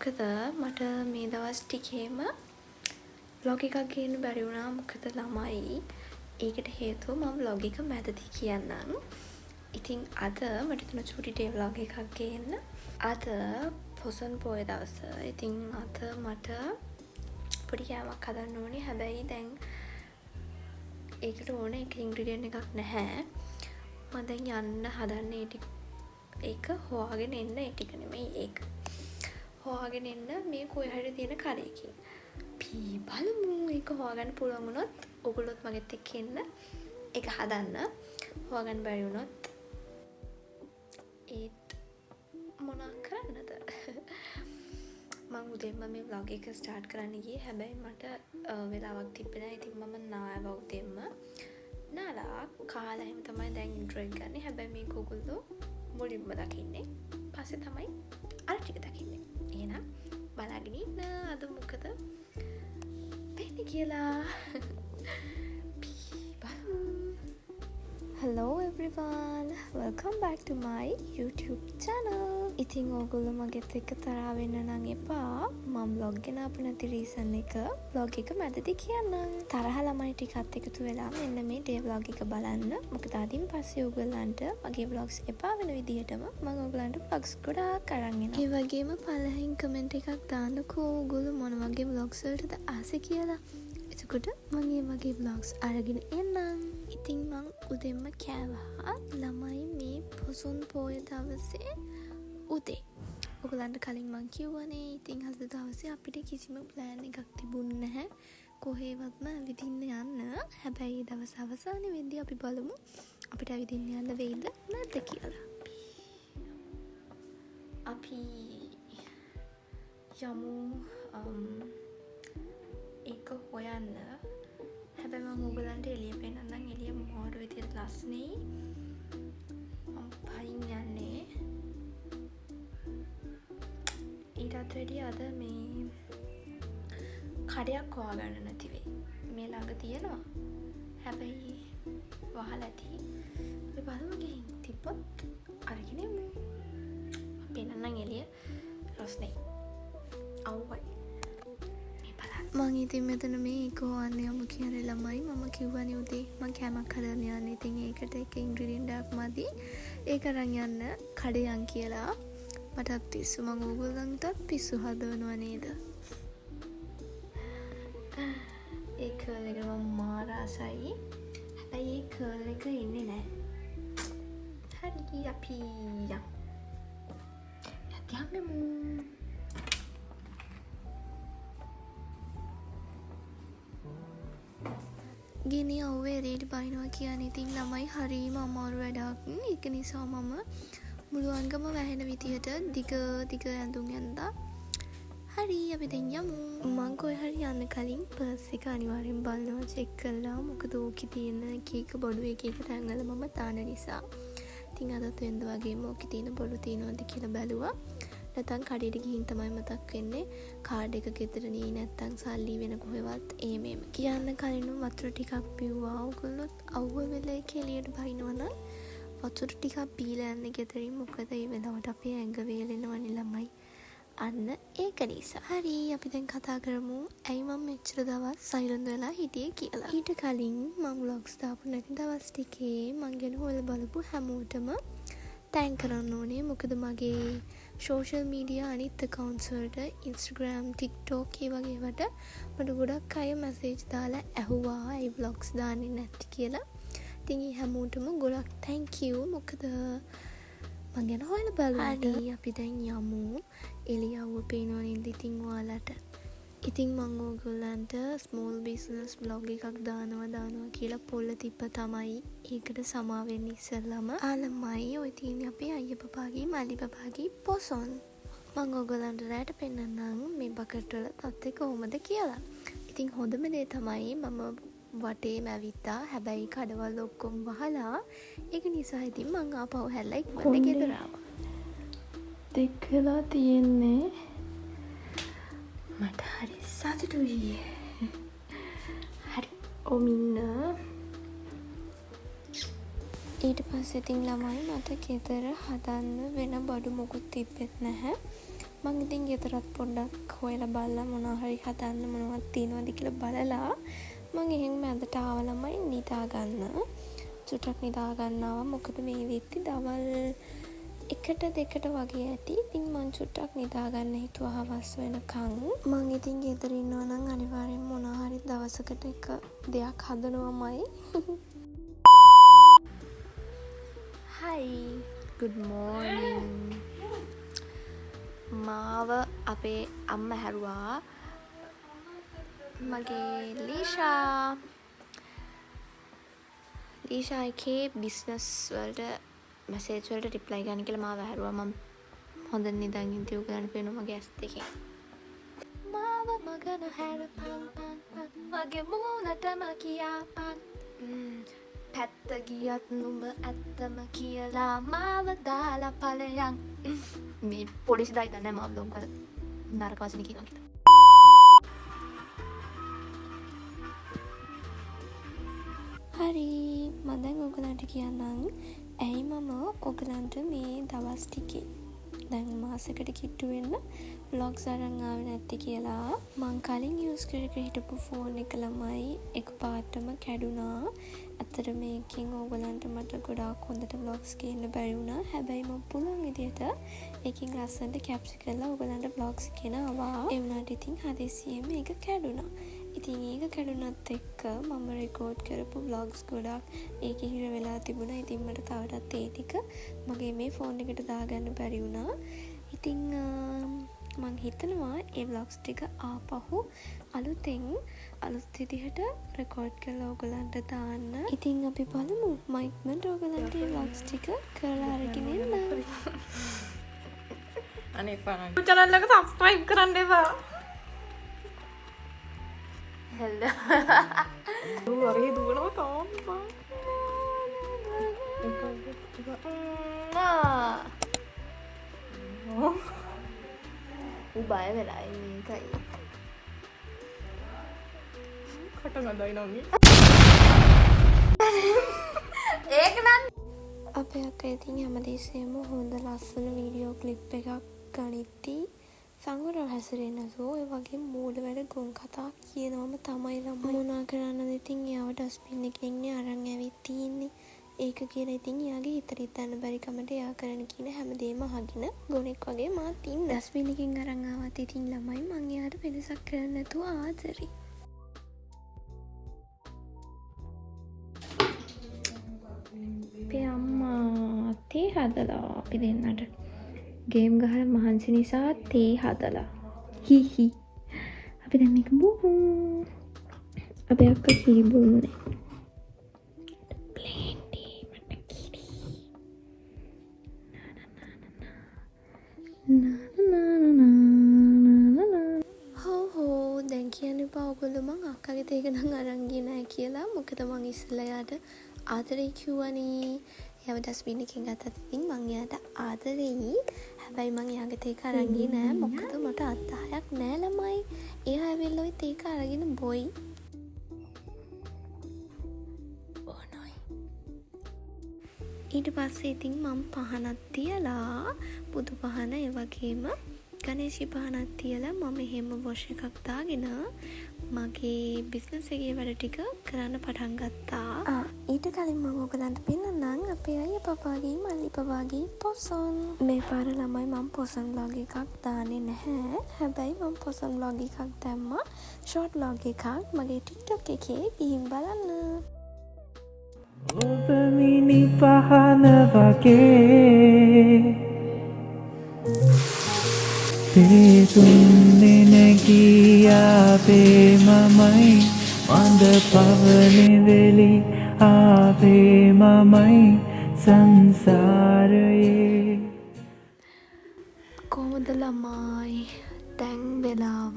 මොකද මට මේ දවස් ටිකේම vlog එකක් ගේන්න බැරි වුණා. මොකද ළමයි. ඒකට හේතුව මම vlog එක මැදදී කියන්නම්. ඉතින් අද මට තුන චූටි ඩේ vlog එකක් ගේන්න. අද පොසොන් පොය දවස. ඉතින් අද මට පොඩි කෑමක් හදන්න ඕනේ. හැබැයි දැන් ඒකට ඕන එක ඉන්ග්‍රීඩියන්ට් එකක් නැහැ. මම දැන් යන්න හදන්නේ ඒක හොයාගෙන එන්න ඒ ටික නෙමෙයි ඒක. හොයාගෙන එන්න මේ කොයි හරි තියෙන කඩේකින්. අපි බලමු ඒක හොයාගන්න පුළුවන් වුණොත් ඔයගොල්ලොත් මගෙත් එක්ක එන්න. ඒක හදන්න. හොයාගන්න බැරි වුණොත් ඒත් මොනා කරන්නද? මම උදේම මේ vlog එක ස්ටාර්ට් කරන්න ගියේ. හැබැයි මට වෙලාවක් තිබ්බේ නැහැ. ඉතින් මම නායව උදේම නාලා කාලා එහෙම තමයි දැන් ඉන්ට්‍රෝ එක ගන්න. හැබැයි මේක ඔයගොල්ලෝ මුලින්ම දකින්නේ. පස්සේ තමයි අර ටික දකින්නේ. එහෙනම් බලාගෙන ඉන්න අද මොකද වෙන්නේ කියලා. Hello everyone, welcome back to my YouTube channel. ඉතින් ඕගොල්ලෝ මගෙත් එක්ක තරහා වෙන්න නම් එපා. මම vlog ගෙන ආපු නැති reason එක vlog එක මැදදී කියන්නම්. තරහ ළමයි ටිකත් එකතු වෙලා මෙන්න මේ day vlog එක බලන්න. මොකද අදින් පස්සේ ඕගොල්ලන්ට මගේ vlogs එපා වෙන විදිහටම මම ඕගොල්ලන්ට vlogs ගොඩාක් අරන් එනවා. ඒ වගේම පළහින් comment එකක් දාන්නකෝ ඕගොල්ලෝ මොන වගේ vlogs වලටද ආසයි කියලා. එතකොට මම මේ වගේ vlogs අරගෙන එන්නම්. ඉතින් මං උදෙන්ම කෑවා ළමයි මේ පොසොන් පොය දවසේ උදේ. ඔයගලන්ට කලින් මං කිව්වනේ ඉතින් අද දවසේ අපිට කිසිම ප්ලෑන් එකක් තිබුණේ නැහැ. කොහේවත්ම ඇවිදින්න යන්න. හැබැයි දවස් අවසානයේ වෙද්දී අපි බලමු අපිට ඇවිදින්න යන්න වෙයිද නැද්ද කියලා. අපි යමු ඒක හොයන්න. හැබැයි මම ඔයගලන්ට එළිය පෙන්නන්නම්. එළිය මාරු විදියට ලස්සනයි. මම පයින් යන්නේ. ඊටත් වැඩිය අද මේ කඩයක් හොයාගන්න නැති වෙයි. මේ ළඟ තියෙනවා. හැබැයි වහලා ඇති. අපි බලමු ගිහින් තිබ්බොත් අරගෙන යමු. පෙන්නන්නම් එළිය ලස්සනයි. අවුයි. මං ඉතින් මෙතන මේ එක හොයන්න යමු කියන ළමයි මම කිව්වනේ උදේ මං කෑමක් හදන්න යන්න. ඉතින් ඒකට එක ඉන්ග්‍රීඩියන්ට් එකක් මදි. ඒක අරන් යන්න කඩයන් කියලා. මටත් පිස්සු. මං ඕගොල්ලන්ටත් පිස්සු හදවනවා නේද? ඒ කර්ල් එක මම මාර ආසයි. හැබැයි ඒ කර්ල් එක ඉන්නේ නැහැ. හරි අපි යමු. ගිනි අවුවේ එරේට බයිනවා කියන්නේ ඉතින් ළමයි හරීම අමාරු වැඩක්. ඒක නිසා මම මුළු අංගම වැහෙන විදිහට දිග ඇඳුම් ඇඳා. හරි අපි දැන් යමු. මං කොහේ හරි යන්න කලින් පර්ස් එක අනිවාර්යෙන් බලනවා චෙක් කරලා. මොකද ඕකේ තියෙන එක බොඩු එක තැන්වල මම දාන නිසා. ඉතින් අදත් වෙනද වගේම ඕකේ තියෙන බොඩු තියෙනවද කියලා බැලුවා. නැත්නම් කඩේට ගිහින් තමයි මතක් වෙන්නේ කාඩ් එක ගෙදර නී නැත්නම් සල්ලි වෙන කොහෙවත් මේම කියන්න කලින් වතුර ටිකක් බිව්වා. ඔයගොල්ලොත් අවුව වෙලේ කෙලියට බහිනවනම් වතුර ටිකක් බීලා යන්න ගෙදරින්. මොකද ඒ වෙලාවට අපේ ඇඟ වේලෙනවනේ ළමයි. අන්න ඒක නිසා. හරි අපි දැන් කතා කරමු ඇයි මම මෙච්චර දවස් සයිලන්ට් වෙලා හිටියේ කියලා. ඊට කලින් මම vlogs දාපු නැති දවස් ටිකේ මං ගැන හොයලා බලපු හැමෝටම තැන්ක් කරන්න ඕනේ. මොකද මගේ සෝෂල් මීඩියා අනිත් accounts වලට Instagram, TikTok ඒ වගේ වට මට ගොඩක් අය මැසේජ් දාලා ඇහුවා ඒ vlogs දාන්නේ නැති කියලා. ඉතින් ඒ හැමෝටම ගොඩක් thank you. මොකද මං ගැන හොයලා බලුවාට. හරි අපි දැන් යමු. එළියව පේනවා නේද ඉතින් ඔයාලට. ඉතින් මං ඕගොල්ලන්ට small business vlog එකක් දානවා කියලා පොල්ල තිබ්බ තමයි. ඒකට සමා වෙන්න ඉස්සෙල්ලාම ආලමයි ඔය තියෙන්නේ අපේ අයියා පපාගේ මල්ලි පපාගේ පොසොන්. මං ඕගොල්ලන්ට රැට පෙන්නන්නම් මේ බකට් වල තත්ත්වය කොහොමද කියලා. ඉතින් හොඳම දේ තමයි මම වටේම ඇවිත්තා. හැබැයි කඩවල ඔක්කොම වහලා. ඒක නිසා ඉතින් මං ආපහු හැල්ලා ඉක්මනට ගෙදර ආවා. දෙක් වෙලා තියෙන්නේ. මට හරි සතුටුයි. හරි ඔමින්න. ඊට පස්සේ ඉතින් ළමයි මට ගෙදර හදන්න වෙන බඩු මොකුත් තිබ්බෙත් නැහැ. මං ඉතින් ගෙදරත් පොඩ්ඩක් හොයලා බලලා මොනවා හරි හදන්න මොනවද තියෙනවද කියලා බලලා මං එහෙන් මැදට ආව ළමයි නිදා ගන්න. චුට්ටක් නිදා ගන්නවා. මොකද මේ වෙද්දි දවල් 1ට 2ට වගේ ඇති. ඉතින් මං චුට්ටක් නිදා ගන්න හිතුවා හවස් වෙනකන්. මං ඉතින් ගෙදර ඉන්නවා නම් අනිවාර්යෙන් මොනවා හරි දවසකට එක දෙයක් හදනවාමයි. Hi, good morning. මාව අපේ අම්මා හැරුවා. මගේ ලීෂා එකේ බිස්නස් වලට මැසේජ් වලට රිප්ලයි ගන්න කියලා මාව හැරුවා. මම හොඳ නිදාගෙන ඉඳි උගලන්න පේනවා මගේ ඇස් දෙකෙන්. මාව මගන හැරපන් මගේ මූණටම කියාපන් පැත්ත ගියත් නුඹ ඇත්තම කියලා මාව දාලා ඵලයන්. මේ පොලිසි දායි දන්නේ මාව ලොම් කර නරක වචන කියනවා කියලා. හරි මම දැන් ඔයගලන්ට කියන්නම් ඇයි මම ඔයගලන්ට මේ දවස් ටිකේ දැන් මාසෙකට කිට්ටු වෙන්න vlogs අරන් ආවේ නැත්තේ කියලා. මං කලින් යූස් කරගෙන හිටපු ෆෝන් එක ළමයි එකපාරටම කැඩුනා. අතර මේකෙන් ඕගලන්ට මට ගොඩාක් හොඳට vlogs ගේන්න බැරි වුණා. හැබැයි මම පුළුවන් විදියට ඒකෙන් ලස්සනට කැප්චර් කරලා ඕගලන්ට vlogs ගෙනාවා. ඒ වුණාට ඉතින් හදිසියෙම ඒක කැඩුනා. ඉතින් ඒක කැඩුනත් එක්ක මම රෙකෝඩ් කරපු vlogs ගොඩක් ඒකේ හිර වෙලා තිබුණා. ඉතින් මට තවටත් ඒ ටික මගේ මේ ෆෝන් එකට දාගන්න බැරි වුණා. ඉතින් මං හිතනවා ඒ vlogs ටික ආපහු අලුත් විදිහට රෙකෝඩ් කරලා ඔයගලන්ට දාන්න. ඉතින් අපි බලමු මම ඉක්මනට ඔයගලන්ට ඒ vlogs ටික කරලා අරගෙන එන්න. අනේ පාන channel එක subscribe කරන්න එපා. hello හරි දුවනවා තාම. බය වෙලා ඉන්නකයි. කට ගඳයි නෝමි. ඒක නම් අපේ අක්කා ඉතින් හැමදේසෙම හොඳ ලස්සන වීඩියෝ ක්ලිප් එකක් ගනිද්දී සංවරව හැසිරෙන්නේ නැතුව ඔය වගේ මූඩ වැඩ ගොන් කතා කියනවම තමයි ළමයි. මොනා කරන්නද ඉතින් එයාව ඩස්බින් එකෙන් අරන් ඇවිත් තින්නේ. ඒක කියලා ඉතින් එයාගේ හිතට හිතන්න බැරි කමට එයා කරන කියන හැමදේම අහගෙන ගොනෙක් වගේ මාත් ඉන්න. ඩස්බින් එකෙන් අරන් ආවත් ඉතින් ළමයි මං එයාට වෙනසක් කරන්න නැතුව ආදරේ. අපේ අම්මා තේ හදලා අපි දෙන්නට ගේම් ගහලා මහන්සි නිසා තේ හදලා. හිහි. අපි දැන් මේක බොමු. අපේ අක්කා කිරි බොන්නේ. දැන් කියන්න එපා ඔයගොල්ලෝ මං අක්කගේ තේක නම් අරන් ගියේ නැහැ කියලා. මොකද මං ඉස්සෙල්ලා යාට ආදරේ කිව්වනේ. එයාව ඩස්බින් එකෙන් ගත්තත් ඉතින් මං එයාට ආදරෙයි. හැබැයි මං එයාගේ තේක අරන් ගියේ නෑ. මොකද මට අත් 10ක් නෑ ළමයි. එයා ඇවිල්ලා ওই තේක අරගෙන බොයි. ඕනෝයි. ඊට පස්සේ ඉතින් මං පහනක් තියලා බුදු පහන ඒ වගේම ගණේශී පහනක් තියලා මම එහෙම වොෂ් එකක් දාගෙන මගේ බිස්නස් එකේ වැඩ ටික කරන්න පටන් ගත්තා. ඊට කලින් මම ඔයගලන්ට පෙන්නන්නම් අපේ අයියා පපාගේ මල්ලි පපාගේ පොසොන්. මේ පාර ළමයි මම පොසොන් vlog එකක් දාන්නේ නැහැ. හැබැයි මම පොසොන් vlog එකක් දැම්මා. ෂෝට් vlog එකක් මගේ TikTok එකේ ගිහින් බලන්න. ඔබ මිනි පහන වගේ තේසුන්නේ නැගී ආවේ මමයි මන්ද පවනේ වෙලි ආවේ මමයි සංසාරයේ. කොහොමද ළමයි දැන් වෙලාව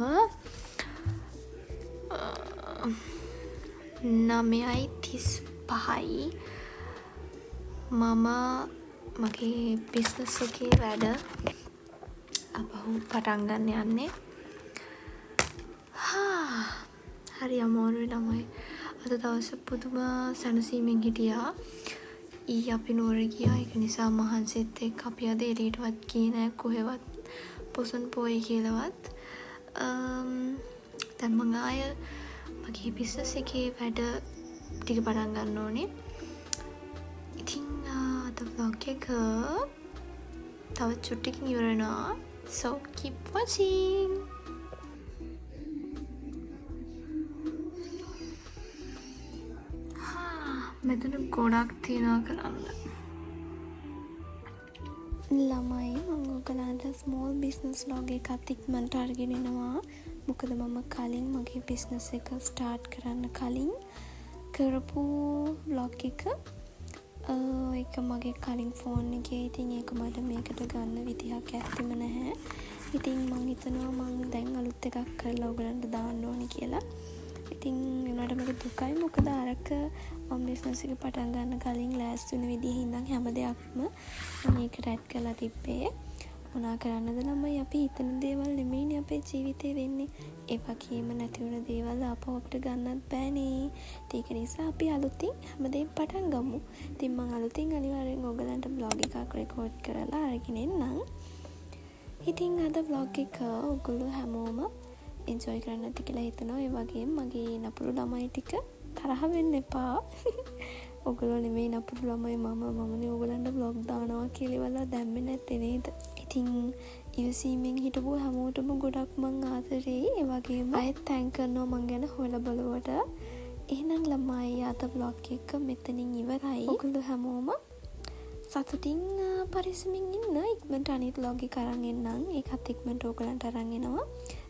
9:35යි. මම මගේ බිස්නස් එකේ වැඩ අපහු පටන් ගන්න යන්නේ. හරි අමාරුයි ළමයි. අද දවස පුදුම සැනසීමෙන් හිටියා. ඊයේ අපි නුවර ගියා. ඒක නිසා මහන්සිත් එක්ක අපි අද එළියටවත් ගියේ නැහැ කොහෙවත්. පොසොන් පෝයි කියලවත්. දැන් මං ආය මගේ බිස්නස් එකේ වැඩ ටික පටන් ගන්න ඕනේ. ඉතින් අද vlog එක තව චුට්ටකින් ඉවර වෙනවා. So keep watching. මෙතන ගොඩක් තියනවා කරන්න. ළමයි මම ඔයගලන්ට ස්මෝල් බිස්නස් vlog එකක් ඉක්මනට අරගෙන එනවා. මොකද මම කලින් මගේ බිස්නස් එක ස්ටාර්ට් කරන්න කලින් කරපු vlog එක ඒක මගේ කලින් ෆෝන් එකේ. ඉතින් ඒක මට මේකට ගන්න විදිහක් ඇත්තෙම නැහැ. ඉතින් මං හිතනවා මං දැන් අලුත් එකක් කරලා ඔයගලන්ට දාන්න ඕනි කියලා. ඉතින් ඒනට මගේ දුකයි. මොකද අරක මම බිස්නස් එක පටන් ගන්න කලින් ලෑස්ති වෙන විදිහේ ඉඳන් හැම දෙයක්ම මම ඒකට ඇඩ් කරලා තිබ්බේ. මොනා කරන්නද ළමයි, අපි හිතන දේවල් නෙමෙයිනේ අපේ ජීවිතේ වෙන්නේ. ඒ වගේම නැති වෙන දේවල් ආපහු අපිට ගන්නත් බෑනේ. ඒක නිසා අපි අලුතින් හැමදේම පටන් ගමු. ඉතින් මම අලුතින් අනිවාර්යෙන් ඔයගලන්ට vlog එකක් රෙකෝඩ් කරලා අරගෙන එන්නම්. ඉතින් අද vlog එක ඔයගොල්ලෝ හැමෝම එන්ජොයි කරන්න ඇති කියලා හිතනවා. ඒ වගේම මගේ නපුරු ළමයි ටික තරහ වෙන්න එපා. ඔයගොල්ලෝ නෙමෙයි නපුරු ළමයි, මමනේ ඔයගලන්ට vlog දානවා කියලා ඉවලා දැම්මේ නැත්තේ නේද? ඉතින් ඉවසීමෙන් හිටපු හැමෝටම ගොඩක් මං ආදරෙයි. ඒ වගේම අයත් තැන්ක් කරනවා මං ගැන හොයලා බලුවට. එහෙනම් ළමයි අද vlog එක මෙතනින් ඉවරයි. ඔයගොල්ලෝ හැමෝම සතුටින් පරිස්සමින් ඉන්න. ඉක්මනට අනිත් vlog එක අරන් එන්නම්. ඒකත් ඉක්මනට ඔයගලන්ට අරන් එනවා.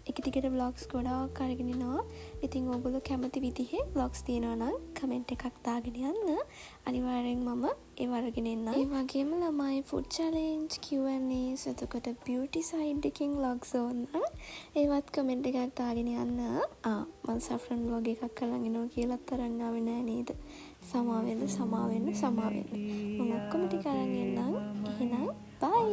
එක ටිකට vlogs ගොඩාක් අරගෙන එනවා. ඉතින් ඔයගොල්ලෝ කැමති විදිහේ vlogs තියෙනවා නම් කමෙන්ට් එකක් දාගෙන යන්න. අනිවාර්යෙන් මම ඒව අරගෙන එන්නම්. ඒ වගේම ළමයි food challenge, Q&A, එතකොට beauty side එකකින් vlogs ඕන. ඒවත් කමෙන්ට් එකක් දාගෙන යන්න. මම saffron vlog එකක් කරන් එනවා කියලා තරං ආවේ නෑ නේද? සමාවෙන්න. මම ඔක්කොම ටික අරන් එන්නම්. එහෙනම් bye.